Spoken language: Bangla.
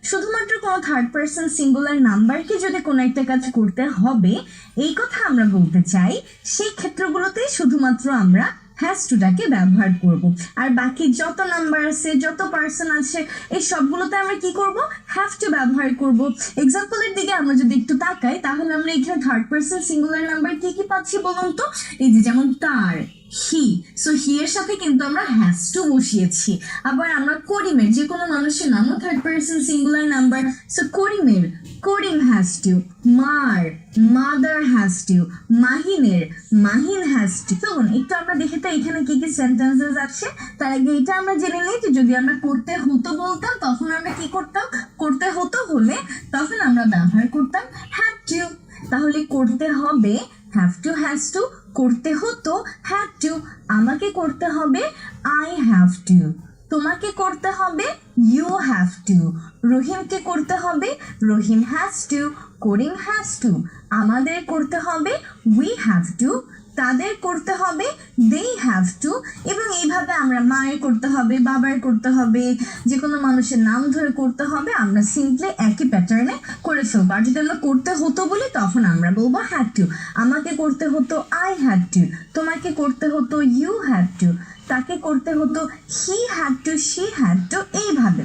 শুধুমাত্র কোনো থার্ড পারসন সিঙ্গুলার নাম্বারকে যদি কোনো একটা কাজ করতে হবে এই কথা আমরা বলতে চাই, সেই ক্ষেত্রগুলোতে শুধুমাত্র আমরা হ্যাজ টুটাকে ব্যবহার করব। আর বাকি যত নাম্বার আছে, যত পার্সন আছে, এই সবগুলোতে আমরা কি করব? হ্যাভ টু ব্যবহার করব। এক্সাম্পলের দিকে আমরা যদি একটু তাকাই তাহলে আমরা এখানে থার্ড পারসন সিঙ্গুলার নাম্বার কি কি পাচ্ছি বলুন তো? এই যে যেমন তার, হি, সো হি এর সাথে কিন্তু আমরা হ্যাজ টু বসিয়েছি। আবার আমরা করিমের, যে কোনো মানুষের নামও third person singular number, so করিমের করিম হ্যাজ টু, মার মাদার হ্যাজ টু, মাহিনের মাহিন হ্যাজ টু। তখন একটু আমরা দেখে তো এখানে কি কি সেন্টেন্সেস আছে। তার আগে এটা আমরা জেনে নিই যে যদি আমরা করতে হতো বলতাম তখন আমরা কি করতাম? করতে হতো হলে তখন আমরা ব্যবহার করতাম হ্যাড টু। তাহলে করতে হবে হ্যাভ টু হ্যাজ টু, করতে হতো হ্যাড টু, আমাকে করতে হবে আই হ্যাভ টু, তোমাকে করতে হবে ইউ হ্যাভ টু, রহিমকে করতে হবে Rahim has to, Karim has to, আমাদের করতে হবে উই হ্যাভ টু, তাদের করতে হবে দে হ্যাভ টু। এবং এইভাবে আমরা মায়ের করতে হবে, বাবার করতে হবে, যে কোনো মানুষের নাম ধরে করতে হবে, আমরা সিম্পলি একই প্যাটার্নে করে ফেলবো। আর যদি আমরা করতে হতো বলি তখন আমরা বলবো হ্যাড টু। আমাকে করতে হতো আই হ্যাড টু, তোমাকে করতে হতো ইউ হ্যাড টু, তাকে করতে হতো he had to, she had to, এইভাবে।